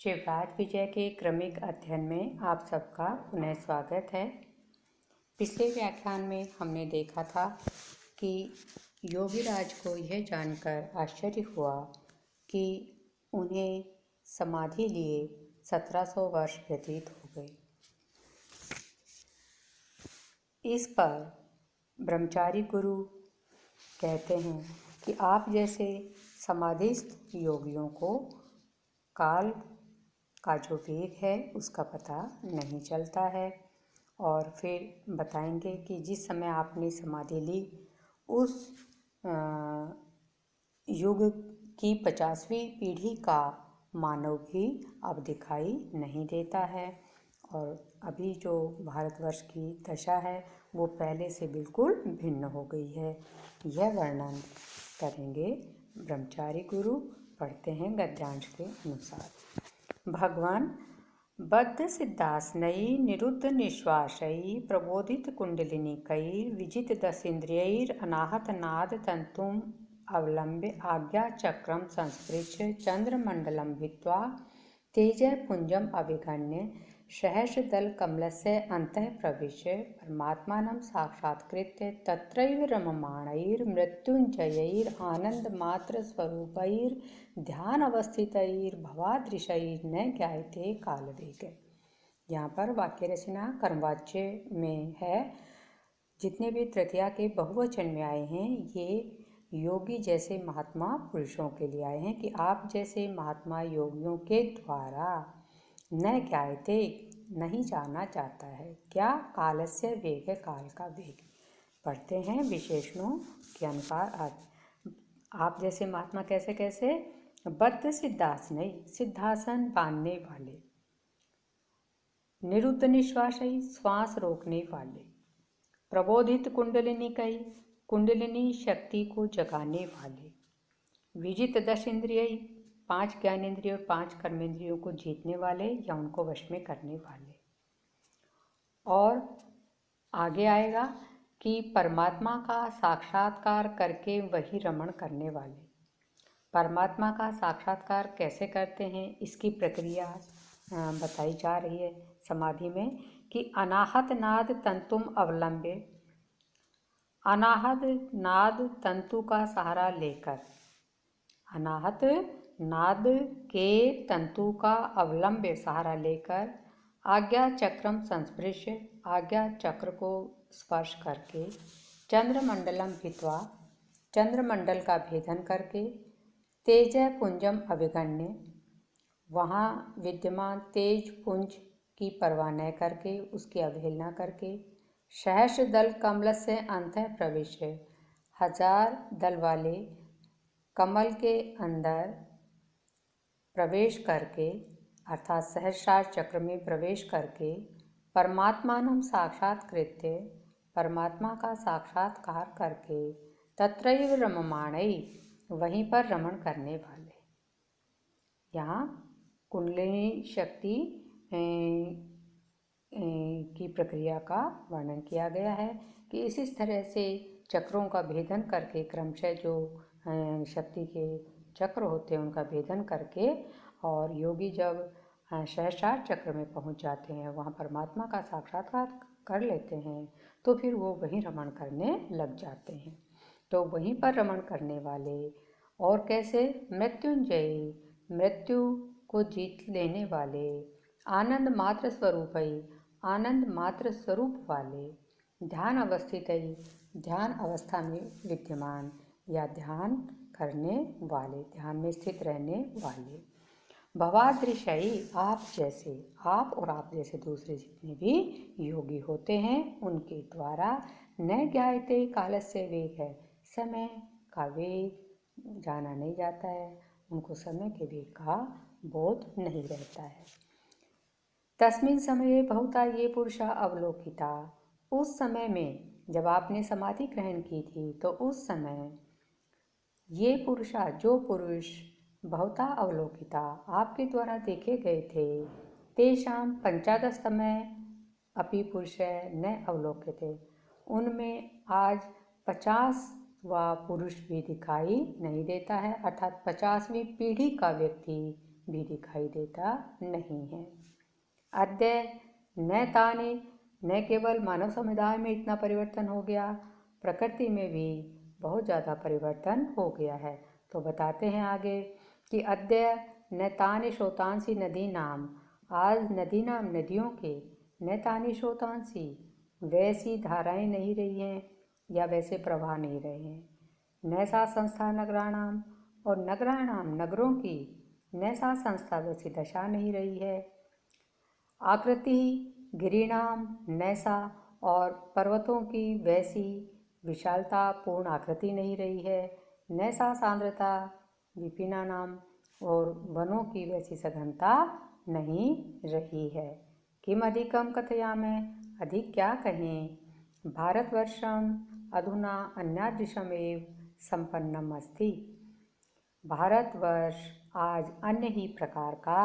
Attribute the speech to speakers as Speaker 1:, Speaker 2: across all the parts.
Speaker 1: शिवराज विजय के क्रमिक अध्ययन में आप सबका पुनः स्वागत है। पिछले व्याख्यान में हमने देखा था कि योगीराज को यह जानकर आश्चर्य हुआ कि उन्हें समाधि लिए 1700 वर्ष व्यतीत हो गए। इस पर ब्रह्मचारी गुरु कहते हैं कि आप जैसे समाधिस्थ योगियों को काल का जो वेग है उसका पता नहीं चलता है। और फिर बताएंगे कि जिस समय आपने समाधि ली उस युग की 50वीं पीढ़ी का मानव भी अब दिखाई नहीं देता है और अभी जो भारतवर्ष की दशा है वो पहले से बिल्कुल भिन्न हो गई है। यह वर्णन करेंगे ब्रह्मचारी गुरु। पढ़ते हैं गद्यांश के अनुसार। भगवान बद्ध सिद्धासनई निरुद्ध निश्वासई प्रबोधित कुंडलिनीकैर विजित दशेन्द्रियैर अनाहत नाद तंतुम अवलंब्य आज्ञा चक्रम संस्पृश्य चंद्रमंडलम भित्वा तेजपुंजम अभिगण्य सहस्रदल कमलस्य अंतः प्रविश्य परमात्मानं साक्षात्कृत्य तत्रैव रममाणैर मृत्युंजयैर आनंदमात्र स्वरूपैर ध्यान अवस्थितैर भवादृशैर न ज्ञायते कालवेग। यहाँ पर वाक्य रचना कर्मवाच्य में है। जितने भी तृतीया के बहुवचन में आए हैं ये योगी जैसे महात्मा पुरुषों के लिए आए हैं कि आप जैसे महात्मा योगियों के द्वारा न ज्ञायते नहीं जाना जाता है। क्या कालस्य वेग, काल का वेग। पढ़ते हैं विशेषणों के अनुसार अर्थ। आप जैसे महात्मा कैसे कैसे? बद्ध सिद्धासन, सिद्धासन बांधने वाले, निरुद्ध निश्वासई, श्वास रोकने वाले, प्रबोधित कुंडलिनी कई, कुंडलिनी शक्ति को जगाने वाले, विजित दश इंद्रियई, 5 ज्ञानेंद्रियों 5 कर्मेंद्रियों को जीतने वाले या उनको वश में करने वाले। और आगे आएगा कि परमात्मा का साक्षात्कार करके वही रमण करने वाले। परमात्मा का साक्षात्कार कैसे करते हैं इसकी प्रक्रिया बताई जा रही है समाधि में कि अनाहत नाद तंतुम अवलंबे, अनाहत नाद तंतु का सहारा लेकर, अनाहत नाद के तंतु का अवलंब्य सहारा लेकर आज्ञा चक्रम संस्पृश्य, आज्ञा चक्र को स्पर्श करके चंद्रमंडलम भित्वा, चंद्रमंडल का भेदन करके तेज पुंजम अभिगण्य, वहाँ विद्यमान तेज पुंज की परवाह न करके उसकी अवहेलना करके सहस्र दल कमल से अंतः प्रविश्य, 1000 दल वाले कमल के अंदर प्रवेश करके अर्थात सहस्रार चक्र में प्रवेश करके परमात्मानं साक्षात्कृत्य, परमात्मा का साक्षात्कार करके तत्रैव रममाणै, वहीं पर रमण करने वाले। यहाँ कुंडलिनी शक्ति की प्रक्रिया का वर्णन किया गया है कि इस तरह से चक्रों का भेदन करके क्रमशः जो शक्ति के चक्र होते हैं उनका भेदन करके और योगी जब सहस्रार चक्र में पहुंच जाते हैं, वहाँ परमात्मा का साक्षात्कार कर लेते हैं तो फिर वो वहीं रमण करने लग जाते हैं। तो वहीं पर रमण करने वाले और कैसे? मृत्युंजयी, मृत्यु को जीत लेने वाले, आनंद मात्र स्वरूपई, आनंद मात्र स्वरूप वाले, ध्यान अवस्थितई, ध्यान अवस्था में विद्यमान या ध्यान करने वाले, ध्यान में स्थित रहने वाले, भवादृशई, आप जैसे, आप और आप जैसे दूसरे जितने भी योगी होते हैं उनके द्वारा न ज्ञायते कालस्य वेग है, समय का वेग जाना नहीं जाता है, उनको समय के वेग का बोध नहीं रहता है। तस्मिन् समये बहुता ये पुरुषा अवलोकिता, उस समय में जब आपने समाधि ग्रहण की थी तो उस समय ये पुरुषा, जो पुरुष बहुता अवलोकिता, आपके द्वारा देखे गए थे, तेषां 15तमः अपि पुरुष न अवलोक्यते, उनमें आज 50वां पुरुष भी दिखाई नहीं देता है। अर्थात 50वीं पीढ़ी का व्यक्ति भी दिखाई देता नहीं है। अद्य न ताने न केवल मानव समुदाय में इतना परिवर्तन हो गया, प्रकृति में भी बहुत ज़्यादा परिवर्तन हो गया है। तो बताते हैं आगे कि अद्य न तानि शोतांसी नदी नाम, आज नदी नाम नदियों के न तानि शोतांसी वैसी धाराएं नहीं रही हैं या वैसे प्रवाह नहीं रहे हैं। न सा संस्था नगराणाम, और नगराणाम नगरों की न सा संस्था वैसी दशा नहीं रही है। आकृति गिरिणाम नैसा, और पर्वतों की वैसी विशालता पूर्ण आकृति नहीं रही है। नैसा सांद्रता विपिना नाम, और वनों की वैसी सघनता नहीं रही है। किम अधिकम कथयामि, अधिक क्या कहें। भारतवर्षम अधुना अन्यादृशमेव संपन्नम अस्ति, भारतवर्ष आज अन्य ही प्रकार का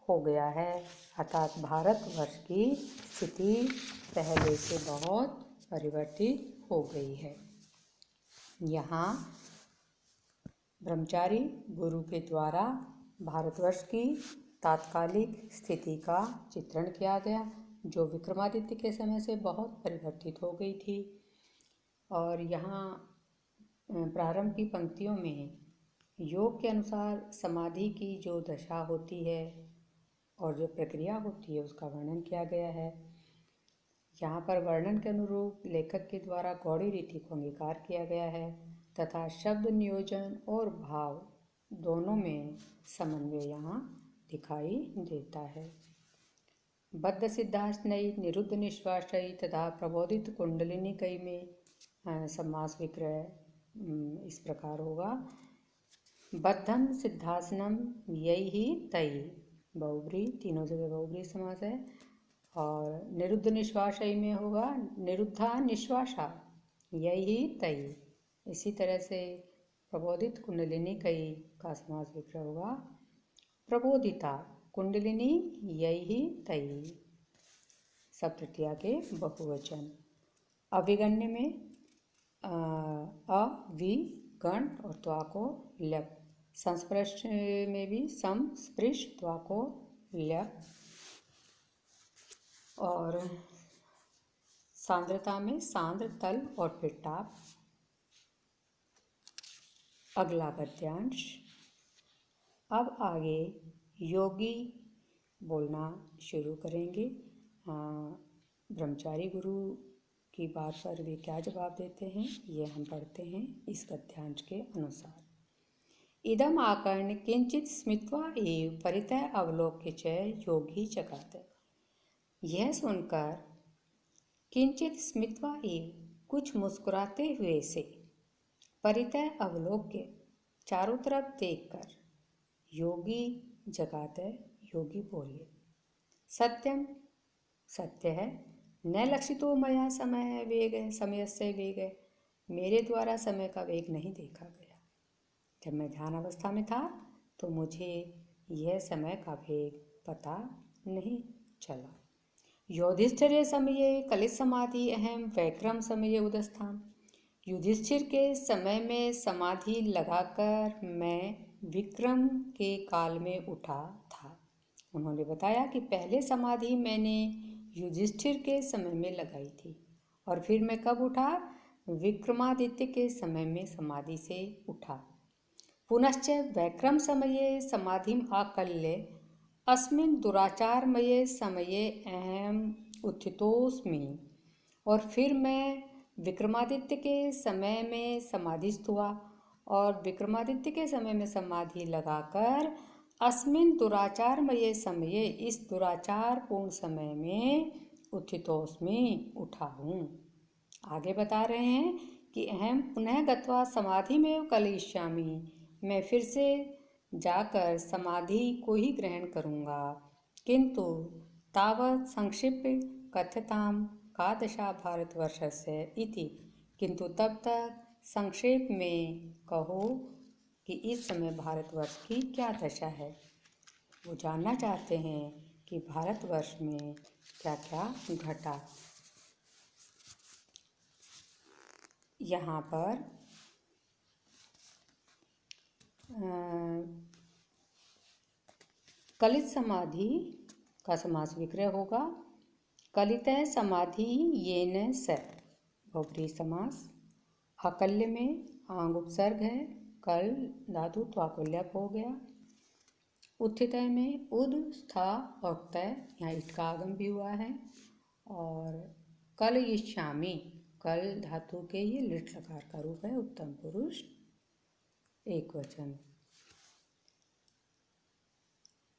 Speaker 1: हो गया है, अर्थात भारतवर्ष की स्थिति पहले से बहुत परिवर्तित हो गई है। यहाँ ब्रह्मचारी गुरु के द्वारा भारतवर्ष की तात्कालिक स्थिति का चित्रण किया गया, जो विक्रमादित्य के समय से बहुत परिवर्तित हो गई थी। और यहाँ प्रारंभ की पंक्तियों में योग के अनुसार समाधि की जो दशा होती है और जो प्रक्रिया होती है उसका वर्णन किया गया है। यहाँ पर वर्णन के अनुरूप लेखक के द्वारा गौड़ी रीति को अंगीकार किया गया है तथा शब्द नियोजन और भाव दोनों में समन्वय यहाँ दिखाई देता है। बद्ध सिद्धाश्नयी निरुद्ध निश्वासयी तथा प्रबोधित कुंडलिनी कई में समास विग्रह इस प्रकार होगा। बद्धम सिद्धासनम यही तई, बहुब्री, तीनों जगह बहुब्री समास है। और निरुद्ध निश्वासयी में होगा निरुद्धा निश्वासा यही तई। इसी तरह से प्रबोधित कुंडलिनी कई का समास विग्रह होगा प्रबोधिता कुंडलिनी यही तई, सप्तृतीया के बहुवचन। अभिगण्य में अ वि गण और त्वा को ल्यप, संस्पृश में भी संस्पृश त्वा को ल्यप, और सांद्रता में सांद्र तल और फिर टाप। अगला गद्यांश। अब आगे योगी बोलना शुरू करेंगे। ब्रह्मचारी गुरु की बात पर वे क्या जवाब देते हैं ये हम पढ़ते हैं इस गद्यांश के अनुसार। इदम आकर्ण किंचित स्मित्वा एव परितः अवलोक्य च योगी चकात। यह सुनकर किंचित स्मित्वा एव कुछ मुस्कुराते हुए से, परितः अवलोक्य चारों तरफ देखकर, योगी जगाते योगी बोले, सत्यम सत्य है, न लक्षितो मया समय वेग समयस्य वेग, मेरे द्वारा समय का वेग नहीं देखा गया। जब मैं ध्यान अवस्था में था तो मुझे यह समय का वेग पता नहीं चला। युधिष्ठिर समये कलित समाधि अहम वैक्रम समय उदस्थान। युधिष्ठिर के समय में समाधि लगाकर मैं विक्रम के काल में उठा था। उन्होंने बताया कि पहले समाधि मैंने युधिष्ठिर के समय में लगाई थी और फिर मैं कब उठा, विक्रमादित्य के समय में समाधि से उठा। पुनश्च वैक्रम समये समाधिम आकल्य अस्मिन् दुराचारमये समये अहम उत्थितोस्मि, और फिर मैं विक्रमादित्य के समय में समाधिस्थ हुआ और विक्रमादित्य के समय में समाधि लगाकर अस्मिन् दुराचारमये समये, इस दुराचार पूर्ण समय में उत्थितोस्मि उठा हूँ। आगे बता रहे हैं कि अहम पुनः गत्वा समाधि में कलिष्यामि, मैं फिर से जाकर समाधि को ही ग्रहण करूँगा। किंतु तावत् संक्षिप्त कथ्यताम का दशा भारतवर्षस्य इति, किंतु तब तक संक्षेप में कहो कि इस समय भारतवर्ष की क्या दशा है। वो जानना चाहते हैं कि भारतवर्ष में क्या क्या घटा। यहाँ पर कलित समाधि का समास विग्रह होगा कलितः समाधि येन स, बहुब्रीहि समास। अकल्य में आंग उपसर्ग है, कल धातु त्वाकुल्यक हो गया। उत्थितय में उद स्था और तय, यहाँ इट का आगम भी हुआ है। और कलयिष्यामि, कल धातु के ये लिट लकार का रूप है, उत्तम पुरुष एक वचन।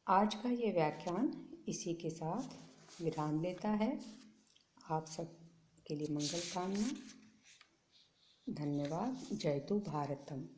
Speaker 1: आज का ये व्याख्यान इसी के साथ विराम लेता है। आप सब के लिए मंगल कामना। धन्यवाद। जयतु भारतम।